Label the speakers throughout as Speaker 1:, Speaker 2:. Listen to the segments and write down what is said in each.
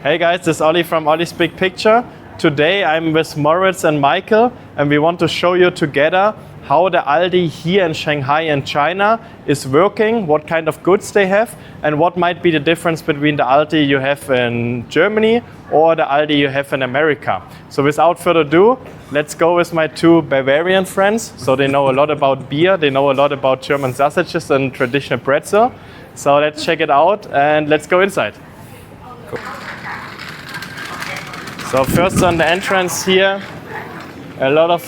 Speaker 1: Hey guys, this is Ollie from OlisBigPicture. Today I'm with Moritz and Michael and we want to show you together how the Aldi here in Shanghai in China is working, what kind of goods they have and what might be the difference between the Aldi you have in Germany or the Aldi you have in America. So without further ado, let's go with my two Bavarian friends. So they know a lot about beer, they know a lot about German sausages and traditional pretzel. So let's check it out and let's go inside. Cool. So first on the entrance here, a lot of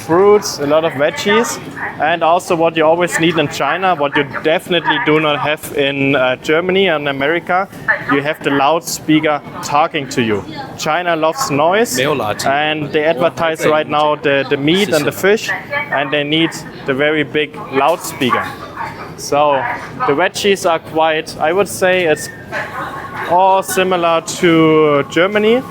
Speaker 1: fruits, a lot of veggies, and also what you always need in China, what you definitely do not have in Germany and America, you have the loudspeaker talking to you. China loves noise, and they advertise right now the meat and the fish, and they need the very big loudspeaker. So the veggies are quite, I would say it's all similar to Germany,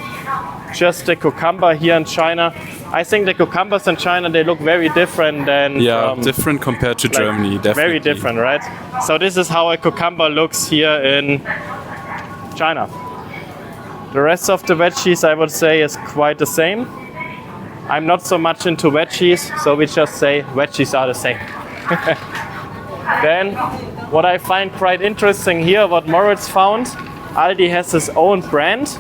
Speaker 1: just the cucumber here in China. I think the cucumbers in China, they look very different than...
Speaker 2: different compared to Germany, definitely.
Speaker 1: Very different, right? So this is how a cucumber looks here in China. The rest of the veggies, I would say, is quite the same. I'm not so much into veggies, so we just say veggies are the same. Then, what I find quite interesting here, what Moritz found, Aldi has his own brand,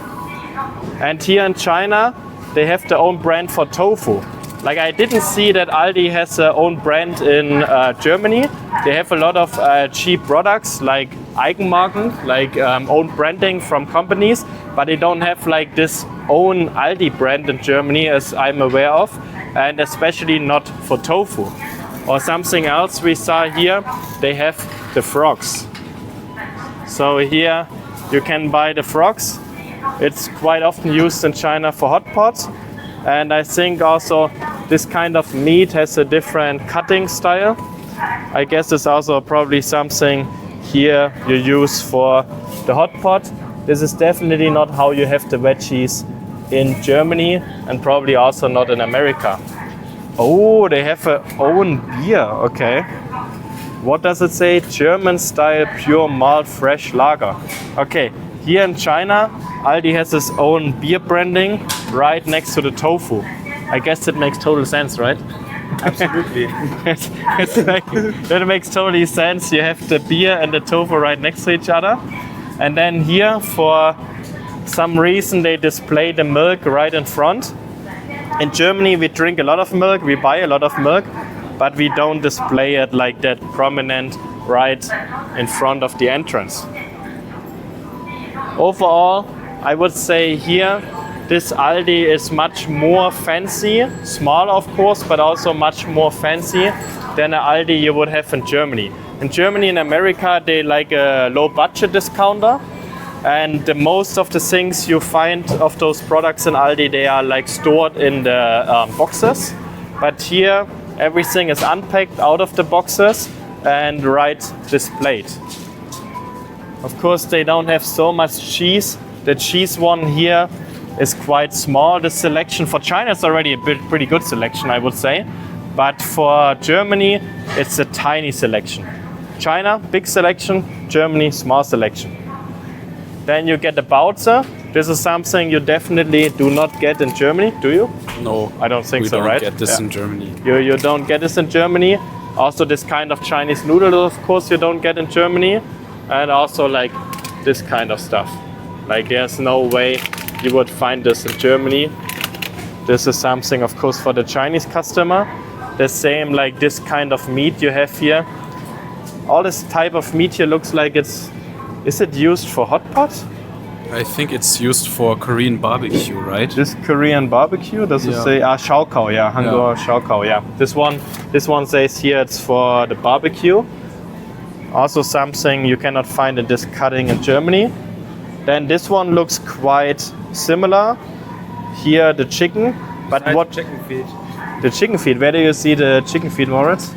Speaker 1: and here in China they have their own brand for tofu. Like I didn't see that Aldi has their own brand in Germany. They have a lot of cheap products like Eigenmarken, like own branding from companies, but they don't have like this own Aldi brand in Germany as I'm aware of, and especially not for tofu. Or something else we saw here, they have the frogs. So here you can buy the frogs. It's quite often used in China for hot pots. And I think also this kind of meat has a different cutting style. I guess it's also probably something here you use for the hot pot. This is definitely not how you have the veggies in Germany and probably also not in America. Oh, they have their own beer, okay. What does it say? German style pure malt fresh lager. Okay, here in China, Aldi has his own beer branding right next to the tofu. I guess it makes total sense, right?
Speaker 3: Absolutely.
Speaker 1: That makes totally sense. You have the beer and the tofu right next to each other. And then here, for some reason, they display the milk right in front. In Germany, we drink a lot of milk, we buy a lot of milk, but we don't display it like that prominent right in front of the entrance. Overall, I would say here, this Aldi is much more fancy, small of course, but also much more fancy than an Aldi you would have in Germany. In Germany and America, they like a low budget discounter. And the most of the things you find of those products in Aldi, they are like stored in the boxes. But here, everything is unpacked out of the boxes and right displayed. Of course, they don't have so much cheese. The cheese one here is quite small. The selection for China is already a pretty good selection, I would say. But for Germany, it's a tiny selection. China, big selection. Germany, small selection. Then you get the Baozi. This is something you definitely do not get in Germany, do you?
Speaker 2: No,
Speaker 1: I don't think so, right?
Speaker 2: We don't get this in Germany.
Speaker 1: You don't get this in Germany. Also this kind of Chinese noodle, of course, you don't get in Germany. And also like this kind of stuff. Like there's no way you would find this in Germany. This is something, of course, for the Chinese customer. The same like this kind of meat you have here. All this type of meat here looks like it's... Is it used for hot pot?
Speaker 2: I think it's used for Korean barbecue, right?
Speaker 1: This Korean barbecue, does it say? Shaokao, yeah, Hangul Shaokao, yeah. This one says here it's for the barbecue. Also something you cannot find in this cutting in Germany. Then this one looks quite similar. Here the chicken, but what?
Speaker 3: Chicken feet.
Speaker 1: The chicken feet. Where do you see the chicken feet, Moritz?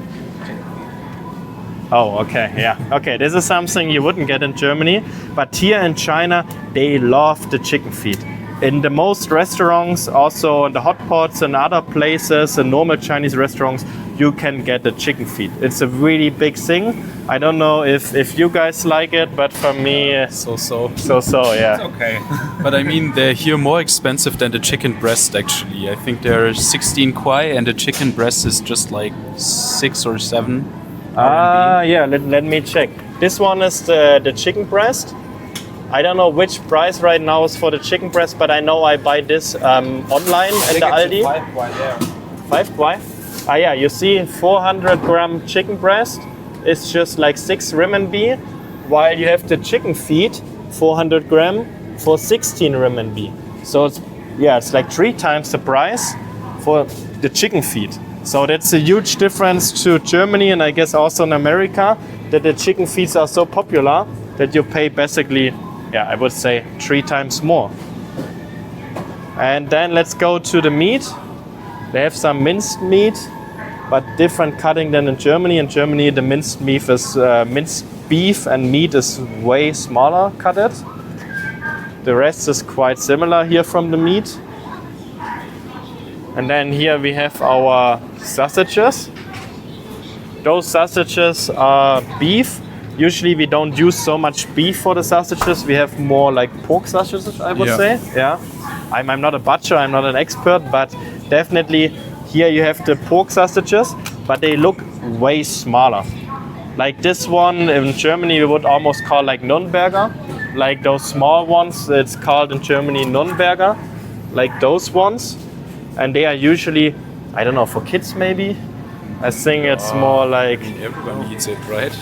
Speaker 1: Oh, okay, yeah. Okay, this is something you wouldn't get in Germany, but here in China, they love the chicken feet. in the most restaurants, also in the hot pots and other places, in normal Chinese restaurants, you can get the chicken feet. It's a really big thing. I don't know if you guys like it, but for me,
Speaker 2: So.
Speaker 1: yeah.
Speaker 3: It's okay.
Speaker 2: But I mean, they're here more expensive than the chicken breast, actually. I think they're 16 kwai and the chicken breast is just like 6 or 7 RMB.
Speaker 1: Yeah, let me check. This one is the chicken breast. I don't know which price right now is for the chicken breast, but I know I buy this online at the Aldi.
Speaker 3: 5 kwai there.
Speaker 1: 5 kwai? Ah yeah, you see 400 gram chicken breast is just like 6 renminbi, while you have the chicken feet, 400 gram for 16 renminbi. So it's like 3 times the price for the chicken feet. So that's a huge difference to Germany and I guess also in America, that the chicken feet are so popular that you pay basically, I would say 3 times more. And then let's go to the meat. They have some minced meat, but different cutting than in Germany. In Germany, the minced beef and meat is way smaller cutted. The rest is quite similar here from the meat. And then here we have our sausages. Those sausages are beef. Usually we don't use so much beef for the sausages. We have more like pork sausages, I would say. Yeah. I'm not a butcher, I'm not an expert, but definitely here you have the pork sausages, but they look way smaller. Like this one in Germany we would almost call like Nürnberger. Like those small ones, it's called in Germany Nürnberger. Like those ones. And they are usually, I don't know, for kids maybe. I think it's more like...
Speaker 2: Everyone eats it, right?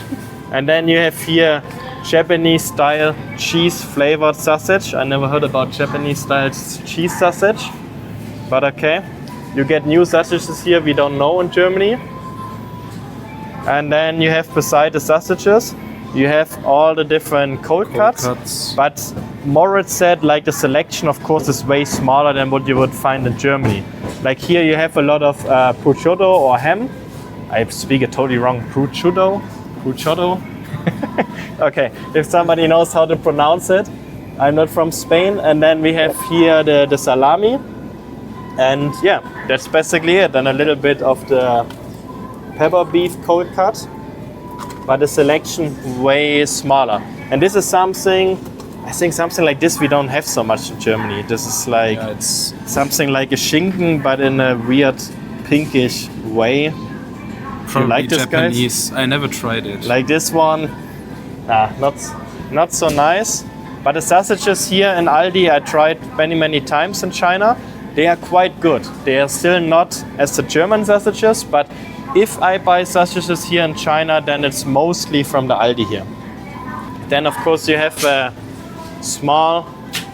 Speaker 1: And then you have here Japanese style cheese flavored sausage. I never heard about Japanese style cheese sausage, but okay. You get new sausages here we don't know in Germany. And then you have beside the sausages, you have all the different cold cuts. But Moritz said like the selection of course is way smaller than what you would find in Germany. Like here you have a lot of prosciutto or ham. I speak it totally wrong, prosciutto. Okay, if somebody knows how to pronounce it, I'm not from Spain. And then we have here the salami. And yeah, that's basically it. And a little bit of the pepper beef cold cut. But the selection way smaller. And this is something, I think something like this we don't have so much in Germany. This is like
Speaker 2: it's
Speaker 1: something like a Schinken, but in a weird pinkish way.
Speaker 2: probably
Speaker 1: like this,
Speaker 2: Japanese.
Speaker 1: guys?
Speaker 2: I never tried it.
Speaker 1: Like this one, not so nice. But the sausages here in Aldi, I tried many times in China. They are quite good. They are still not as the German sausages, but if I buy sausages here in China, then it's mostly from the Aldi here. Then of course you have a small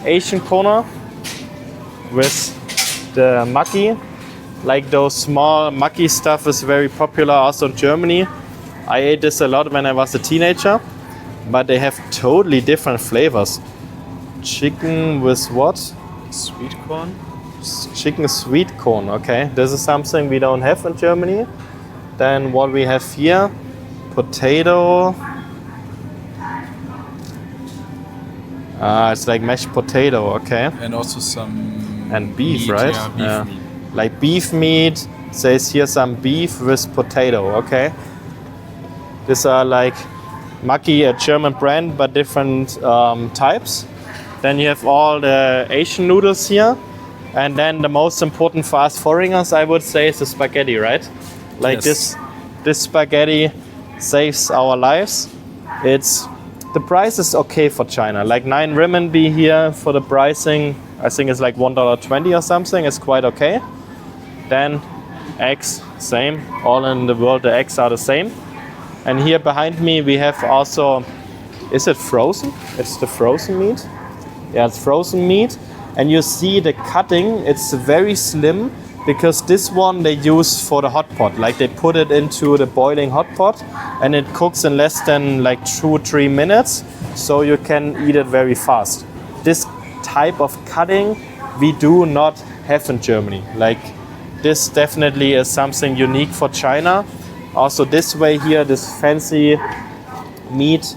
Speaker 1: Asian corner with the maki. Like those small maki stuff is very popular also in Germany. I ate this a lot when I was a teenager, but they have totally different flavors. Chicken with what?
Speaker 2: Sweet corn?
Speaker 1: Chicken sweet corn, okay. This is something we don't have in Germany. Then what we have here, potato. It's like mashed potato, okay.
Speaker 2: And also some...
Speaker 1: And beef,
Speaker 2: meat,
Speaker 1: right?
Speaker 2: Yeah, beef meat.
Speaker 1: Like beef meat, says here some beef with potato, okay. These are like maki, a German brand, but different types. Then you have all the Asian noodles here. And then the most important for us foreigners, I would say, is the spaghetti, right? Like
Speaker 2: Yes.
Speaker 1: this spaghetti saves our lives. The price is okay for China. Like 9 renminbi here for the pricing. I think it's like $1.20 or something. It's quite okay. Then eggs, same. All in the world, the eggs are the same. And here behind me we have also, is it frozen? It's the frozen meat. Yeah, it's frozen meat. And you see the cutting, it's very slim because this one they use for the hot pot. Like they put it into the boiling hot pot and it cooks in less than like 2-3 minutes. So you can eat it very fast. This type of cutting we do not have in Germany. Like this definitely is something unique for China. Also this way here, this fancy meat,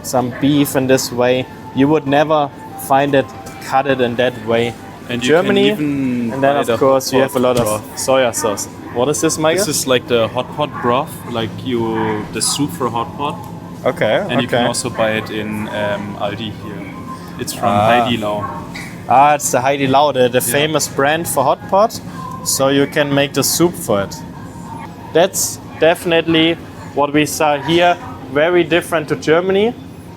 Speaker 1: some beef in this way, you would never find it cut it in that way.
Speaker 2: And
Speaker 1: Germany,
Speaker 2: you can even
Speaker 1: and then
Speaker 2: buy
Speaker 1: of
Speaker 2: the
Speaker 1: course you
Speaker 2: hot
Speaker 1: have a lot
Speaker 2: broth.
Speaker 1: of soya sauce. What is this, Michael?
Speaker 2: This is like the hot pot broth, like the soup for hot pot.
Speaker 1: Okay,
Speaker 2: And you can also buy it in Aldi here. It's from Haidilao.
Speaker 1: It's the Haidilao, the famous brand for hot pot. So you can make the soup for it. That's definitely what we saw here. Very different to Germany.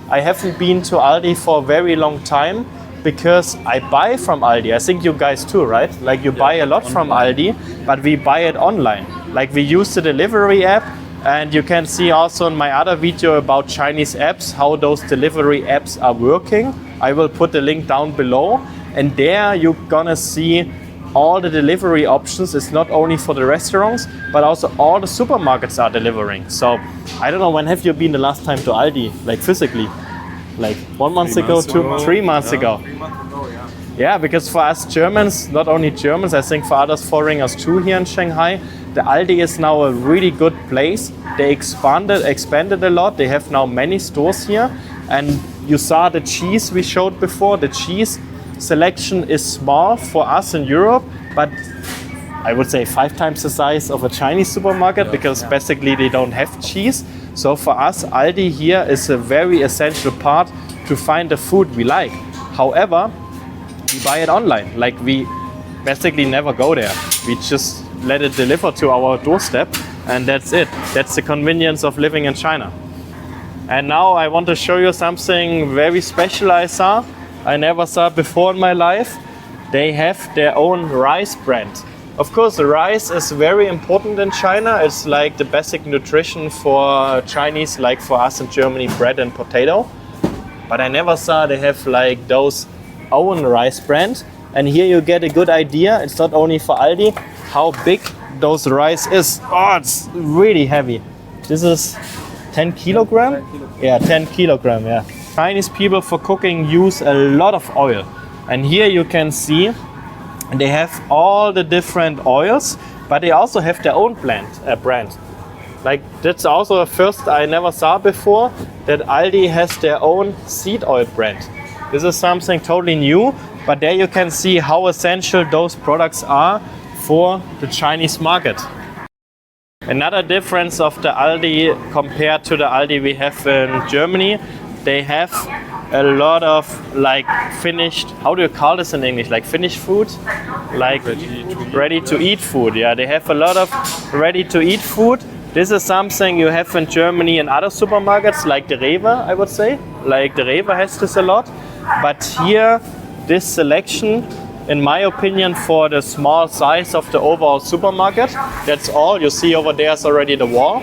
Speaker 1: I haven't been to Aldi for a very long time because I buy from Aldi. I think you guys too, right? Like you buy a lot from Aldi, but we buy it online. Like we use the delivery app, and you can see also in my other video about Chinese apps, how those delivery apps are working. I will put the link down below, and there you're gonna see all the delivery options. It's not only for the restaurants, but also all the supermarkets are delivering. So I don't know, when have you been the last time to Aldi, like physically? Like 1 month ago, 3 months ago.
Speaker 3: 3 months ago, yeah.
Speaker 1: Yeah, because for us Germans, not only Germans, I think for others foreigners too here in Shanghai, the Aldi is now a really good place. They expanded a lot. They have now many stores here. And you saw the cheese we showed before. The cheese selection is small for us in Europe, but I would say 5 times the size of a Chinese supermarket because basically they don't have cheese. So for us, Aldi here is a very essential part to find the food we like. However, we buy it online. Like we basically never go there. We just let it deliver to our doorstep, and that's it. That's the convenience of living in China. And now I want to show you something very special I saw. I never saw before in my life. They have their own rice brand. Of course, the rice is very important in China. It's like the basic nutrition for Chinese, like for us in Germany, bread and potato. But I never saw they have like those own rice brand. And here you get a good idea. It's not only for Aldi, how big those rice is. Oh, it's really heavy. This is 10 kilogram?
Speaker 3: 10 kilogram.
Speaker 1: Yeah, 10 kilogram, yeah. Chinese people for cooking use a lot of oil. And here you can see they have all the different oils, but they also have their own brand. Like that's also a first I never saw before, that Aldi has their own seed oil brand. This is something totally new, but there you can see how essential those products are for the Chinese market. Another difference of the Aldi compared to the Aldi we have in Germany, they have a lot of like finished, how do you call this in English? Like finished food? Like ready to eat food. Yeah, they have a lot of ready to eat food. This is something you have in Germany and other supermarkets, like the Rewe, I would say. Like the Rewe has this a lot. But here, this selection, in my opinion, for the small size of the overall supermarket, that's all. You see over there is already the wall.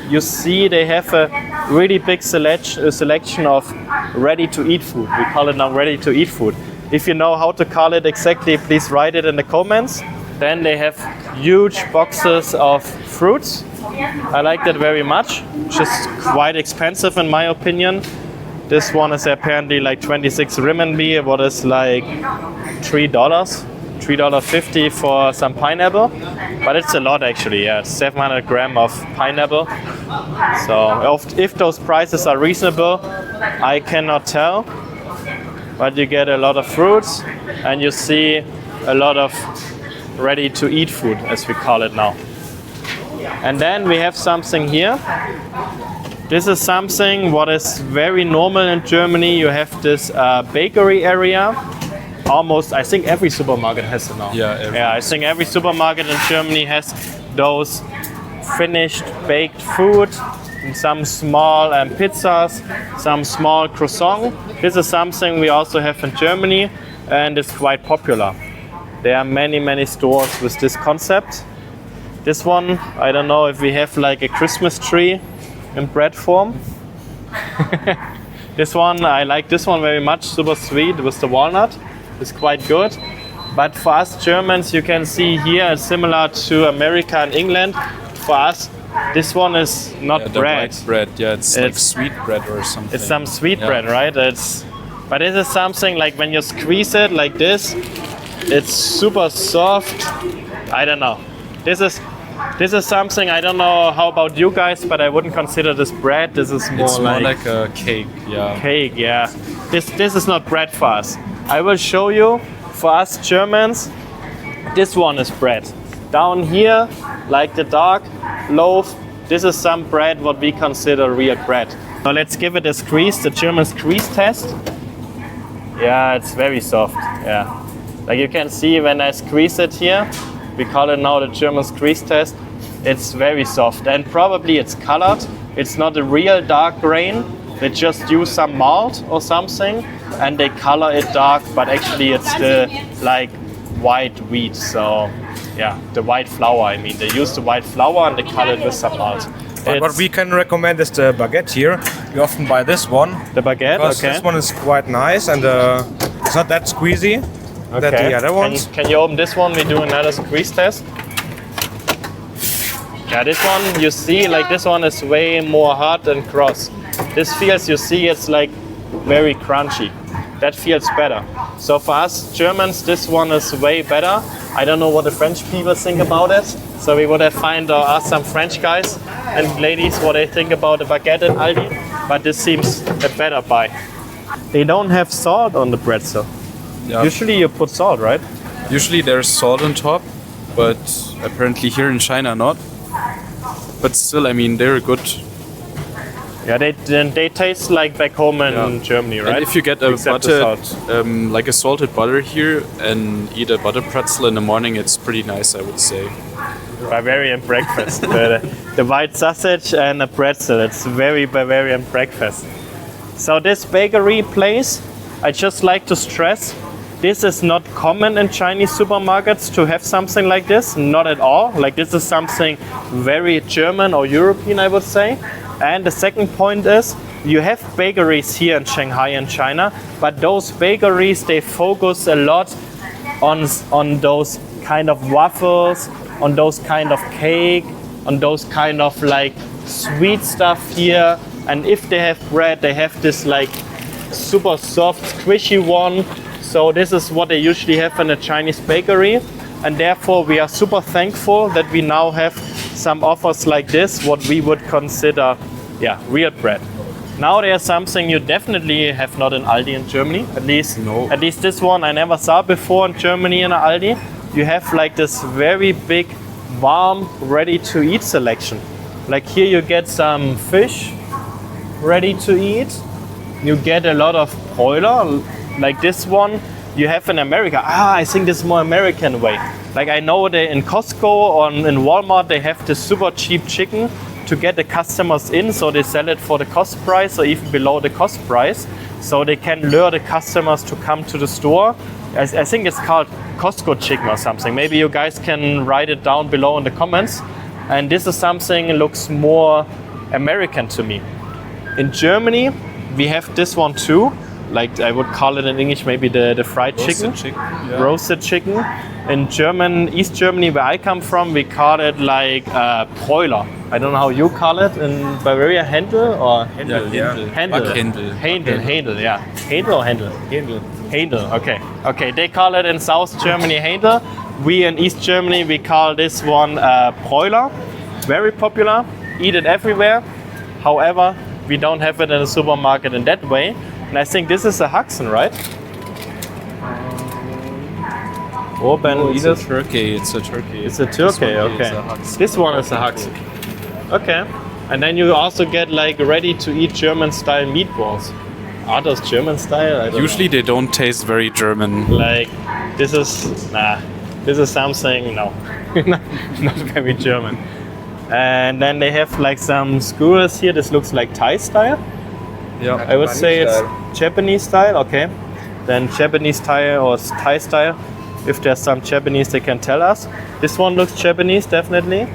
Speaker 1: You see they have a really big selection of ready-to-eat food. We call it now ready-to-eat food. If you know how to call it exactly, please write it in the comments. Then they have huge boxes of fruits. I like that very much. Just quite expensive in my opinion. This one is apparently like 26 renminbi, what is like $3, $3.50 for some pineapple. But it's a lot actually, yeah, 700 grams of pineapple. So if those prices are reasonable, I cannot tell. But you get a lot of fruits and you see a lot of ready-to-eat food, as we call it now. And then we have something here. This is something what is very normal in Germany. You have this bakery area. Almost, I think every supermarket has it now. Yeah, I think every supermarket in Germany has those finished baked food, some small pizzas, some small croissant. This is something we also have in Germany, and it's quite popular. There are many stores with this concept. This one, I don't know if we have like a Christmas tree in bread form. This one, I like this one very much, super sweet with the walnut. It's quite good. But for us Germans, you can see here, it's similar to America and England. For us, this one is not bread.
Speaker 2: White bread, yeah, it's like sweet bread or something.
Speaker 1: It's some sweet bread, right? But this is something like when you squeeze it like this, it's super soft. I don't know. This is something, I don't know how about you guys, but I wouldn't consider this bread. This is more
Speaker 2: like a cake, yeah.
Speaker 1: Cake, yeah. this is not bread for us. I will show you, for us Germans, this one is bread. Down here, like the dark loaf, this is some bread what we consider real bread. So let's give it a squeeze, the German squeeze test. Yeah, it's very soft, yeah. Like you can see when I squeeze it here, we call it now the German squeeze test, it's very soft and probably it's colored. It's not a real dark grain, they just use some malt or something and they color it dark, but actually it's the like white wheat, so yeah, the white flour, I mean. They use the white flour and they color it with some malt.
Speaker 3: But what we can recommend is the baguette here. We often buy this one.
Speaker 1: The baguette,
Speaker 3: because
Speaker 1: okay.
Speaker 3: This one is quite nice and it's not that squeezy.
Speaker 1: Okay.
Speaker 3: That the other ones.
Speaker 1: Can you open this one? We do another squeeze test. Yeah, this one you see, like this one is way more hard and cross. This feels, you see, it's like very crunchy. That feels better. So for us Germans, this one is way better. I don't know what the French people think about it. So we would have find or ask some French guys and ladies what they think about the baguette in Aldi. But this seems a better buy. They don't have salt on the pretzel.
Speaker 2: Yeah.
Speaker 1: Usually you put salt, right?
Speaker 2: Usually there's salt on top, but apparently here in China not. But still, I mean, they're good.
Speaker 1: Yeah, they taste like back home in Germany, right?
Speaker 2: And if you get a
Speaker 1: Except the
Speaker 2: butter,
Speaker 1: salt.
Speaker 2: like a salted butter here, and eat a butter pretzel in the morning, it's pretty nice, I would say.
Speaker 1: Bavarian breakfast. The white sausage and a pretzel. It's very Bavarian breakfast. So this bakery place, I just like to stress, this is not common in Chinese supermarkets to have something like this. Not at all. Like this is something very German or European, I would say. And the second point is, you have bakeries here in Shanghai and China, but those bakeries, they focus a lot on those kind of waffles, on those kind of cake, on those kind of like sweet stuff here. And if they have bread, they have this like super soft, squishy one. So this is what they usually have in a Chinese bakery. And therefore we are super thankful that we now have some offers like this, what we would consider, yeah, real bread. Now there's something you definitely have not in Aldi in Germany, at least this one I never saw before in Germany in Aldi. You have like this very big, warm, ready-to-eat selection. Like here you get some fish ready to eat. You get a lot of broiler, like this one you have in America. I think this is more American way. Like I know they in Costco or in Walmart they have this super cheap chicken to get the customers in, so they sell it for the cost price or even below the cost price, so they can lure the customers to come to the store. I think it's called Costco chicken or something. Maybe you guys can write it down below in the comments. And this is something that looks more American to me. In Germany we have this one too. Like I would call it in English maybe the fried chicken. Roasted chicken. In East Germany where I come from, we call it like broiler. I don't know how you call it in Bavaria, Händel or Händel?
Speaker 2: Yeah.
Speaker 1: Händel. Händel, yeah. Händel or Händel? Händel, okay. Okay, they call it in South Germany Händel. We in East Germany, we call this one broiler. Very popular, eat it everywhere. However, we don't have it in the supermarket in that way. And I think this is a Haxen, right?
Speaker 2: It's a turkey. It's a turkey.
Speaker 1: It's a turkey, okay. This one is a Haxen. Okay. And then you also get like ready-to-eat German-style meatballs. Are those German-style?
Speaker 2: Usually they don't taste very German.
Speaker 1: Like, this is something, no. Not very German. And then they have like some skewers here. This looks like Thai style.
Speaker 2: Yeah.
Speaker 1: I would say it's Japanese style, okay. Then Japanese style or Thai style. If there's some Japanese, they can tell us. This one looks Japanese, definitely.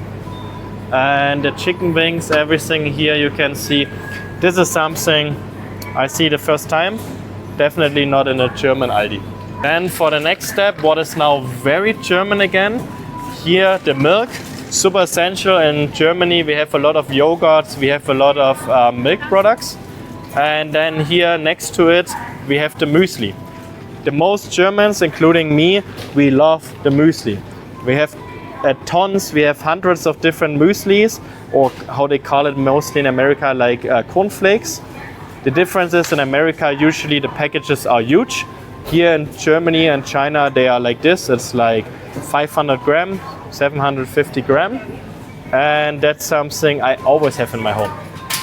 Speaker 1: And the chicken wings, everything here you can see. This is something I see the first time. Definitely not in a German Aldi. Then for the next step, what is now very German again. Here, the milk. Super essential. In Germany, we have a lot of yogurts. We have a lot of milk products. And then here next to it, we have the muesli. The most Germans, including me, we love the muesli. We have tons, we have hundreds of different mueslis, or how they call it mostly in America, like cornflakes. The difference is in America, usually the packages are huge. Here in Germany and China, they are like this. It's like 500 gram, 750 gram. And that's something I always have in my home.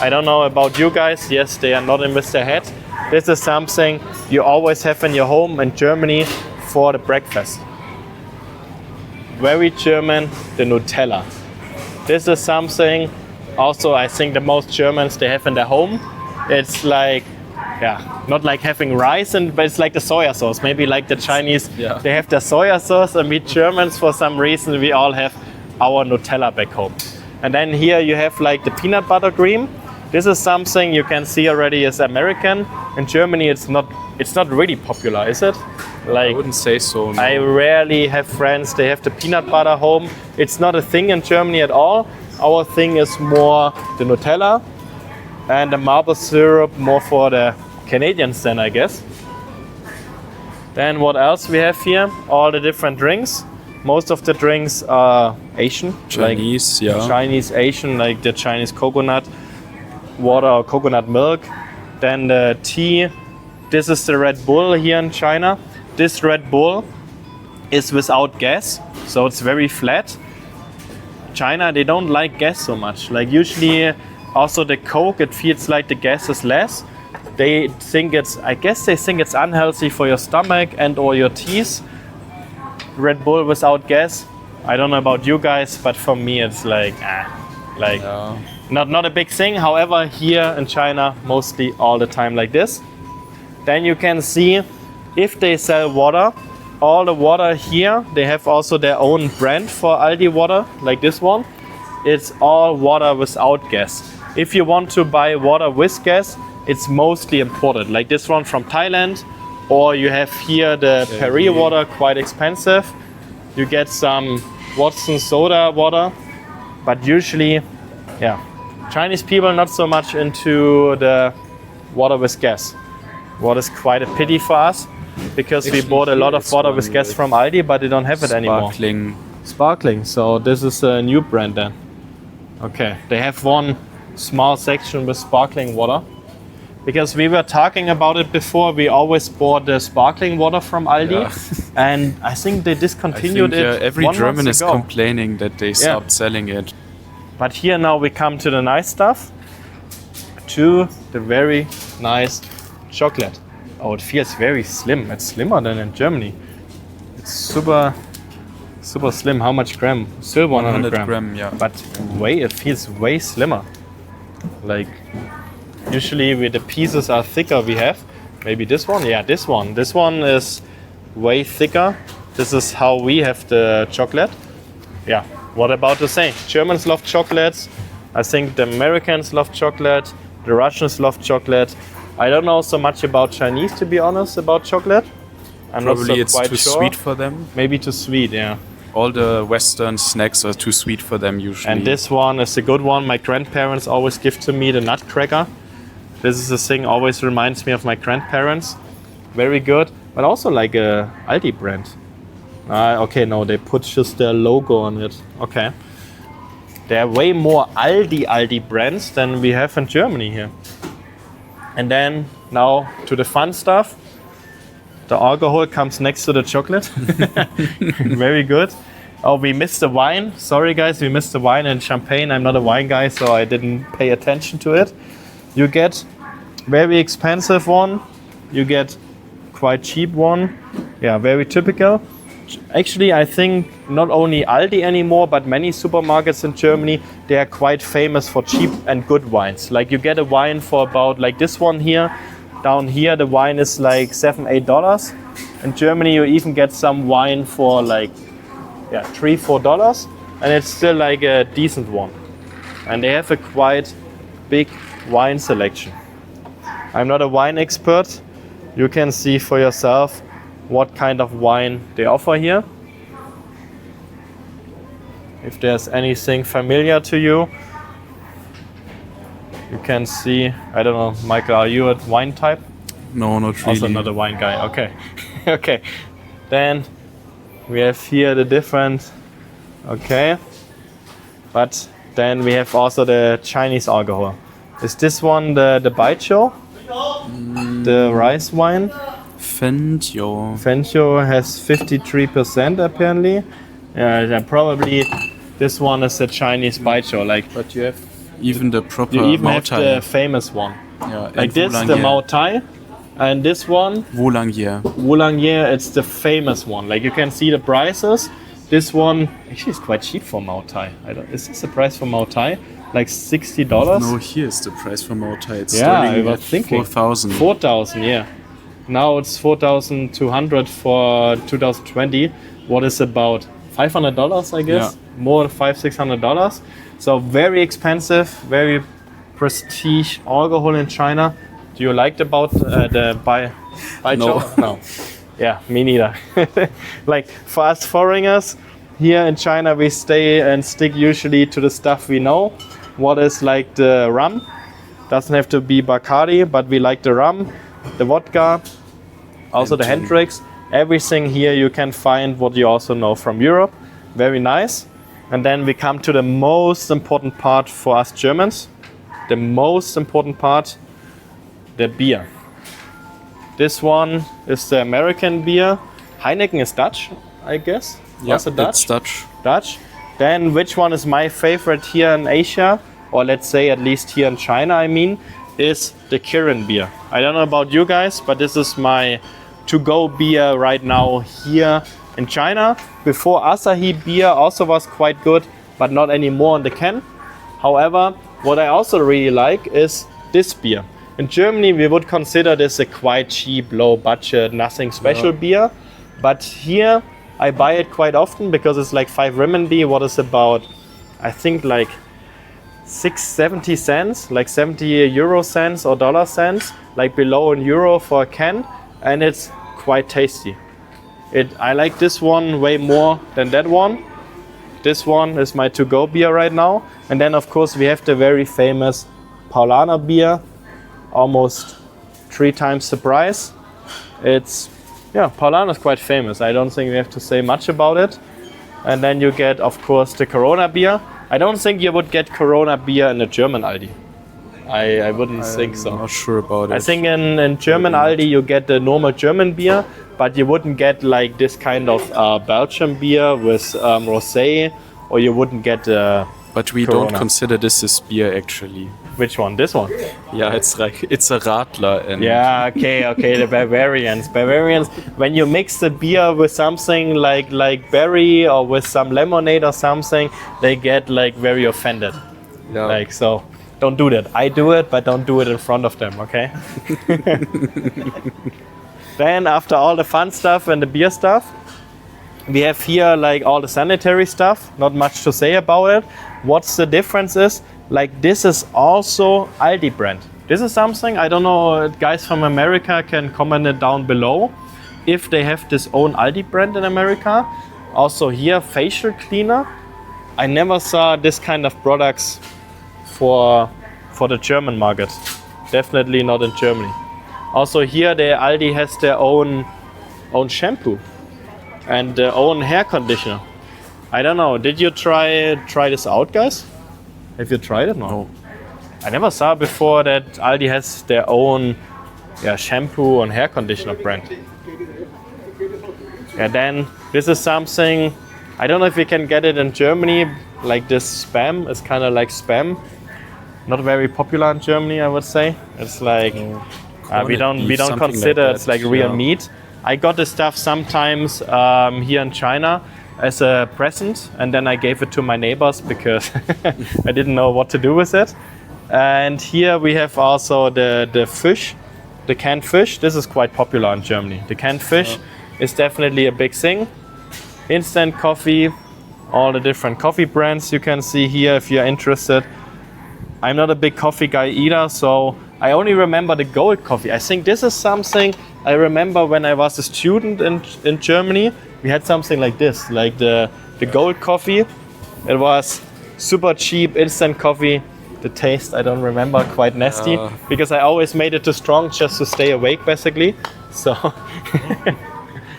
Speaker 1: I don't know about you guys. Yes, they are not in with their head. This is something you always have in your home in Germany for the breakfast. Very German, the Nutella. This is something also I think the most Germans they have in their home. It's like, not like having rice, but it's like the soya sauce. Maybe like the Chinese, they have their soya sauce, and we Germans, for some reason, we all have our Nutella back home. And then here you have like the peanut butter cream. This is something you can see already is American. In Germany, it's not really popular, is it? Like,
Speaker 2: I wouldn't say so. No.
Speaker 1: I rarely have friends, they have the peanut butter home. It's not a thing in Germany at all. Our thing is more the Nutella and the maple syrup more for the Canadians then, I guess. Then what else we have here? All the different drinks. Most of the drinks are Asian.
Speaker 2: Chinese,
Speaker 1: like Chinese, Asian, like the Chinese coconut water or coconut milk. Then the tea. This is the Red Bull here in China. This Red Bull is without gas, so it's very flat. China, they don't like gas so much. Like usually also the Coke, it feels like the gas is less. They think I guess they think it's unhealthy for your stomach and or your teeth. Red Bull without gas, I don't know about you guys, but for me it's like, not a big thing. However, here in China, mostly all the time like this. Then you can see if they sell water, all the water here, they have also their own brand for Aldi water, like this one. It's all water without gas. If you want to buy water with gas, it's mostly imported, like this one from Thailand, or you have here the Perrier water, quite expensive. You get some Watson soda water, but usually, Chinese people not so much into the water with gas. What is quite a pity for us, because we bought a lot of water with gas from Aldi, but they don't have it anymore. Sparkling, so this is a new brand then. Okay, they have one small section with sparkling water. Because we were talking about it before, we always bought the sparkling water from Aldi, and I think they discontinued it.
Speaker 2: Every
Speaker 1: 1
Speaker 2: German
Speaker 1: month
Speaker 2: is
Speaker 1: ago.
Speaker 2: complaining that they stopped selling it.
Speaker 1: But here now we come to the nice stuff, to the very nice chocolate. Oh, it feels very slim. It's slimmer than in Germany. It's super slim. How much gram? Still 100 gram. But it feels way slimmer. Like, usually the pieces are thicker we have. Maybe this one? Yeah, this one. This one is way thicker. This is how we have the chocolate. Yeah, what about the same? Germans love chocolates. I think the Americans love chocolate. The Russians love chocolate. I don't know so much about Chinese, to be honest, about chocolate.
Speaker 2: Probably it's too sweet for them.
Speaker 1: Maybe too sweet, yeah.
Speaker 2: All the Western snacks are too sweet for them usually.
Speaker 1: And this one is a good one. My grandparents always give to me the nutcracker. This is a thing always reminds me of my grandparents. Very good, but also like a Aldi brand. Okay, no, they put just their logo on it. Okay. There are way more Aldi brands than we have in Germany here. And then now to the fun stuff. The alcohol comes next to the chocolate. Very good. Oh, we missed the wine. Sorry guys, we missed the wine and champagne. I'm not a wine guy, so I didn't pay attention to it. You get very expensive one. You get quite cheap one. Yeah, very typical. Actually, I think not only Aldi anymore, but many supermarkets in Germany, they are quite famous for cheap and good wines. Like you get a wine for about like this one here. Down here, the wine is like $7-8. In Germany, you even get some wine for like $3-4, and it's still like a decent one. And they have a quite big wine selection. I'm not a wine expert. You can see for yourself what kind of wine they offer here. If there's anything familiar to you, you can see. I don't know, Michael, are you a wine type?
Speaker 2: No, not really.
Speaker 1: Also not a wine guy, okay. Okay, then we have here the different, okay. But then we have also the Chinese alcohol. Is this one the bite show? The rice wine.
Speaker 2: Fenjo
Speaker 1: Has 53% apparently. And probably this one is a Chinese baijiu. Like,
Speaker 2: but you have even the proper
Speaker 1: you even
Speaker 2: Mao
Speaker 1: have
Speaker 2: Tai.
Speaker 1: the famous one.
Speaker 2: Yeah,
Speaker 1: Like this, the Mao Tai, and this one, Wulangye, it's the famous one. Like you can see the prices. This one actually is quite cheap for Mao Tai. Is this the price for Mao Tai? Like $60?
Speaker 2: No, here's the price for Mao Tai. It's
Speaker 1: Yeah, I
Speaker 2: starting
Speaker 1: was
Speaker 2: at
Speaker 1: thinking
Speaker 2: 4,000.
Speaker 1: 4,000, yeah. Now it's 4,200 for 2020. What is about $500, I guess?
Speaker 2: Yeah.
Speaker 1: More $500-600. So very expensive, very prestige alcohol in China. Do you like the baijiu? No. Yeah, me neither. Like for us foreigners here in China, we stay and stick usually to the stuff we know. What is like the rum? Doesn't have to be Bacardi, but we like the rum, the vodka, also the Hendrix. Everything here you can find what you also know from Europe. Very nice. And then we come to the most important part for us Germans. The most important part, the beer. This one is the American beer. Heineken is Dutch, I guess.
Speaker 2: Yeah,
Speaker 1: Also Dutch.
Speaker 2: it's Dutch.
Speaker 1: Dutch. Then which one is my favorite here in Asia, or let's say at least here in China, I mean, is the Kirin beer. I don't know about you guys, but this is my to-go beer right now here in China. Before Asahi beer also was quite good, but not anymore in the can. However, what I also really like is this beer. In Germany, we would consider this a quite cheap, low budget, nothing special beer. But here, I buy it quite often because it's like 5 renminbi, what is about, I think like 70 cents, like 70 euro cents or dollar cents, like below €1 for a can, and it's quite tasty. I like this one way more than that one. This one is my to-go beer right now. And then of course we have the very famous Paulaner beer, almost 3 times the price. Paulaner is quite famous. I don't think we have to say much about it. And then you get, of course, the Corona beer. I don't think you would get Corona beer in a German Aldi. I wouldn't think so.
Speaker 2: I'm not sure about it.
Speaker 1: I think in German Aldi you get the normal German beer, but you wouldn't get like this kind of Belgian beer with rosé, or you wouldn't get
Speaker 2: But we
Speaker 1: Corona.
Speaker 2: don't consider this as beer actually.
Speaker 1: Which one? This one?
Speaker 2: Yeah, it's a Radler. And
Speaker 1: Yeah, okay, the Bavarians. Bavarians, when you mix the beer with something like berry or with some lemonade or something, they get like very offended.
Speaker 2: Yeah.
Speaker 1: Like, so don't do that. I do it, but don't do it in front of them, okay? Then after all the fun stuff and the beer stuff, we have here like all the sanitary stuff. Not much to say about it. What's the difference is, like this is also Aldi brand. This is something, I don't know, guys from America can comment it down below if they have this own Aldi brand in America. Also here, facial cleaner. I never saw this kind of products for the German market. Definitely not in Germany. Also here, the Aldi has their own shampoo and their own hair conditioner. I don't know. Did you try this out, guys? Have you tried it? No. I never saw before that Aldi has their own shampoo and hair conditioner brand. Yeah, then this is something, I don't know if we can get it in Germany, like this Spam. It's kind of like Spam. Not very popular in Germany, I would say. It's like we don't consider it's like real meat. I got this stuff sometimes here in China as a present, and then I gave it to my neighbors because I didn't know what to do with it. And here we have also the fish, the canned fish. This is quite popular in Germany. The canned fish is definitely a big thing. Instant coffee, all the different coffee brands you can see here if you're interested. I'm not a big coffee guy either, so I only remember the gold coffee. I think this is something I remember when I was a student in Germany. We had something like this, like the gold coffee. It was super cheap, instant coffee. The taste I don't remember, quite nasty, because I always made it too strong just to stay awake basically. So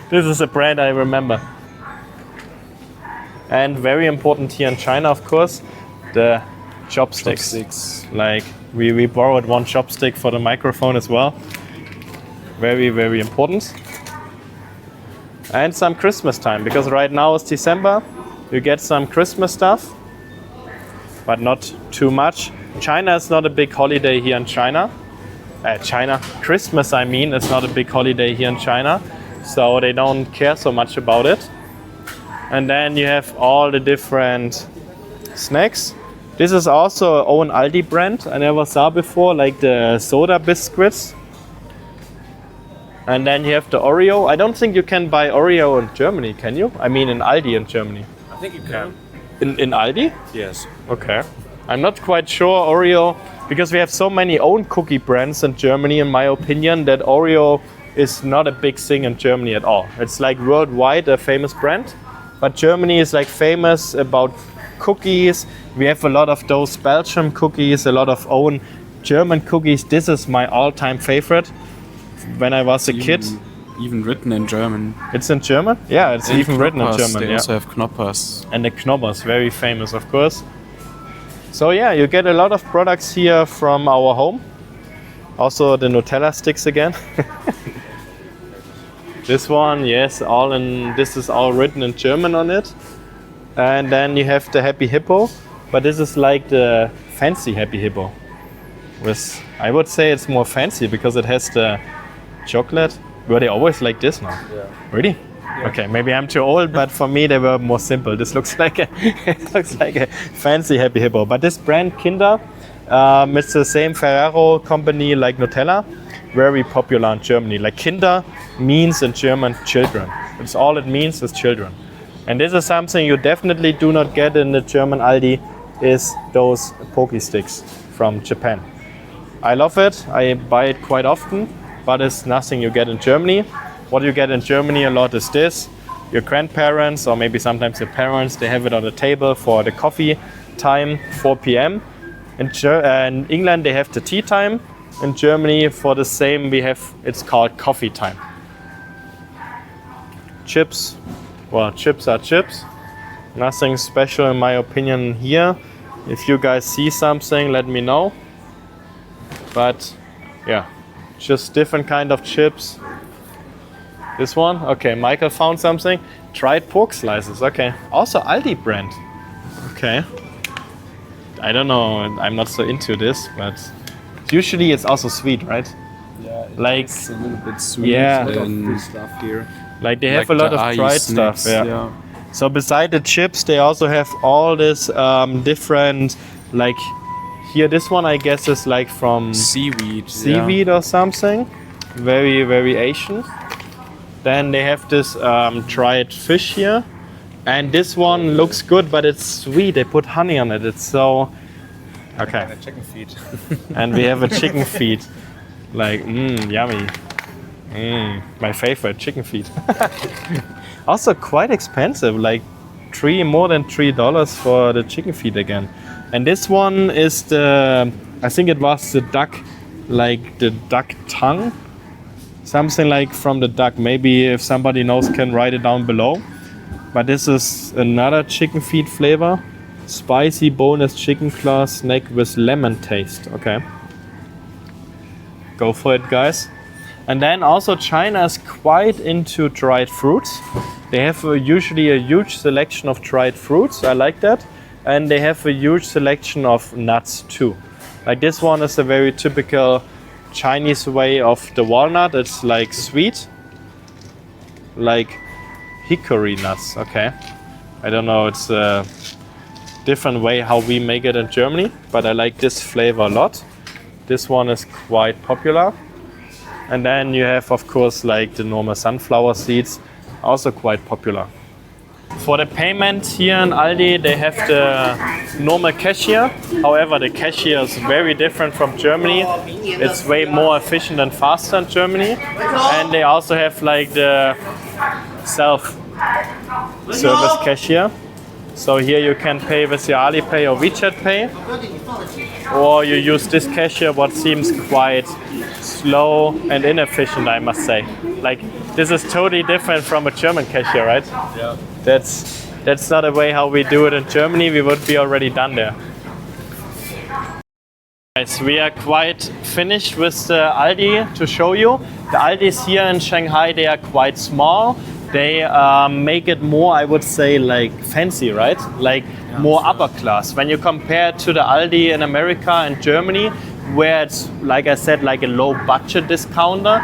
Speaker 1: this is a brand I remember. And very important here in China, of course, the chopsticks. Like we borrowed one chopstick for the microphone as well. Very, very important. And some Christmas time, because right now it's December. You get some Christmas stuff, but not too much. China is not a big holiday here in China. Christmas, I mean, it's not a big holiday here in China. So they don't care so much about it. And then you have all the different snacks. This is also our own Aldi brand. I never saw before, like the soda biscuits. And then you have the Oreo. I don't think you can buy Oreo in Germany, can you? I mean in Aldi in Germany.
Speaker 3: I think you can.
Speaker 1: In Aldi?
Speaker 3: Yes.
Speaker 1: Okay. I'm not quite sure Oreo, because we have so many own cookie brands in Germany, in my opinion, that Oreo is not a big thing in Germany at all. It's like worldwide a famous brand, but Germany is like famous about cookies. We have a lot of those Belgian cookies, a lot of own German cookies. This is my all-time favorite. When I was a kid.
Speaker 2: Even written in German.
Speaker 1: It's in German? Yeah, it's
Speaker 2: And
Speaker 1: even written in
Speaker 2: Knoppers,
Speaker 1: German.
Speaker 2: They
Speaker 1: Yeah.
Speaker 2: also have Knoppers.
Speaker 1: And the Knoppers, very famous, of course. So yeah, you get a lot of products here from our home. Also the Nutella sticks again. This one, yes, this is all written in German on it. And then you have the Happy Hippo, but this is like the fancy Happy Hippo. I would say it's more fancy because it has the chocolate. Were they always like this now?
Speaker 3: Yeah.
Speaker 1: Really? Yeah. Okay, maybe I'm too old, but for me they were more simple. This looks like a fancy Happy Hippo. But this brand Kinder, it's the same Ferrero company like Nutella, very popular in Germany. Like Kinder means in German children. It's all it means is children. And this is something you definitely do not get in the German Aldi, is those Poke Sticks from Japan. I love it. I buy it quite often, but it's nothing you get in Germany. What you get in Germany a lot is this. Your grandparents, or maybe sometimes your parents, they have it on the table for the coffee time, 4 p.m. In England, they have the tea time. In Germany, for the same, it's called coffee time. Chips. Well, chips are chips. Nothing special in my opinion here. If you guys see something, let me know. But yeah, just different kind of chips. This one, okay, Michael found something. Dried pork slices, okay. Also Aldi brand. Okay. I don't know, I'm not so into this, but usually it's also sweet, right?
Speaker 2: Yeah,
Speaker 1: it's
Speaker 2: a little bit sweet.
Speaker 1: Yeah.
Speaker 2: And stuff here.
Speaker 1: Like they have a lot of dried stuff. Yeah. So beside the chips, they also have all this different, like here, this one I guess is like from seaweed or something. Very Asian. Then they have this dried fish here. And this one looks good, but it's sweet. They put honey on it. It's so... Okay.
Speaker 3: And a chicken feet.
Speaker 1: And we have a chicken feet. Like, yummy. My favorite, chicken feet. Also quite expensive, like more than $3 for the chicken feet again. And this one is I think it was the duck, like the duck tongue. Something like from the duck. Maybe if somebody knows can write it down below. But this is another chicken feet flavor. Spicy boneless chicken claw snack with lemon taste. Okay. Go for it, guys. And then also China is quite into dried fruits. They have usually a huge selection of dried fruits. I like that. And they have a huge selection of nuts too. Like this one is a very typical Chinese way of the walnut. It's like sweet, like hickory nuts. Okay. I don't know, it's a different way how we make it in Germany, but I like this flavor a lot. This one is quite popular. And then you have, of course, like the normal sunflower seeds, also quite popular. For the payment here in Aldi, they have the normal cashier. However, the cashier is very different from Germany. It's way more efficient and faster in Germany. And they also have like the self-service cashier. So here you can pay with your Alipay or WeChat Pay. Or you use this cashier, what seems quite slow and inefficient, I must say. Like, this is totally different from a German cashier, right?
Speaker 3: Yeah.
Speaker 1: That's not a way how we do it in Germany. We would be already done there. Guys, we are quite finished with the Aldi to show you. The Aldis here in Shanghai, they are quite small. They make it more, I would say, like fancy, right? Like more upper class. When you compare to the Aldi in America and Germany, where it's, like I said, like a low budget discounter,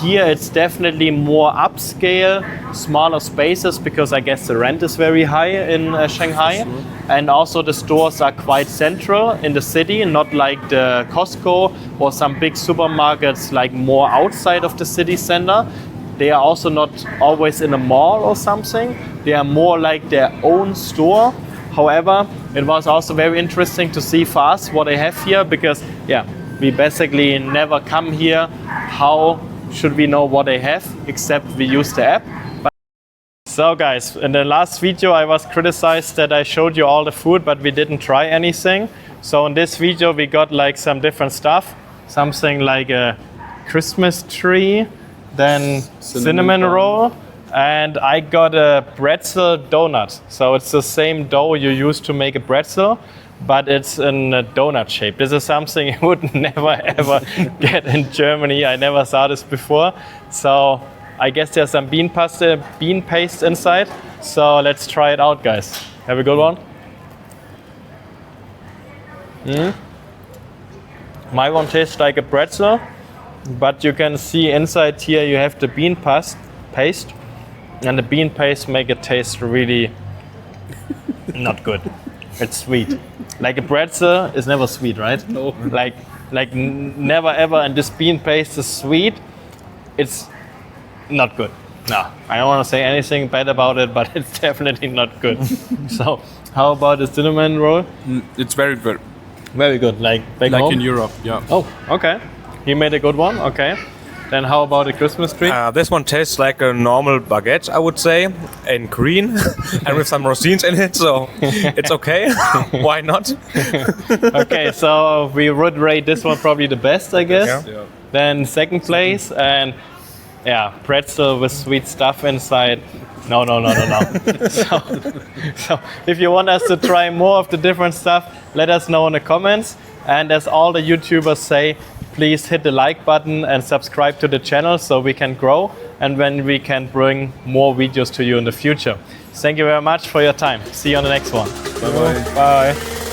Speaker 1: here it's definitely more upscale, smaller spaces, because I guess the rent is very high in Shanghai. And also the stores are quite central in the city, not like the Costco or some big supermarkets like more outside of the city center. They are also not always in a mall or something. They are more like their own store. However, it was also very interesting to see for us what they have here, because we basically never come here. How should we know what they have except we use the app? So guys, in the last video I was criticized that I showed you all the food, but we didn't try anything. So in this video we got like some different stuff. Something like a Christmas tree, then cinnamon roll, and I got a pretzel donut. So it's the same dough you use to make a pretzel, but it's in a donut shape. This is something you would never ever get in Germany. I never saw this before. So I guess there's some bean paste inside. So let's try it out, guys. Have a good one. My one tastes like a pretzel, but you can see inside here you have the bean paste, and the bean paste make it taste really not good. It's sweet. Like a pretzel is never sweet, right? No. Like never ever, and this bean paste is sweet. It's not good. No, I don't want to say anything bad about it, but it's definitely not good. So how about the cinnamon roll?
Speaker 2: It's very good.
Speaker 1: Very good, like back
Speaker 2: Like
Speaker 1: home?
Speaker 2: in Europe, yeah.
Speaker 1: Oh, okay. You made a good one, okay. Then how about the Christmas tree?
Speaker 3: This one tastes like a normal baguette, I would say, in green and with some rosines in it, so it's okay. Why not?
Speaker 1: Okay, so we would rate this one probably the best, I guess.
Speaker 3: Yeah.
Speaker 1: Then second place, and pretzel with sweet stuff inside. No. So if you want us to try more of the different stuff, let us know in the comments. And as all the YouTubers say, please hit the like button and subscribe to the channel so we can grow and when we can bring more videos to you in the future. Thank you very much for your time. See you on the next one.
Speaker 2: Bye-bye.
Speaker 1: Bye.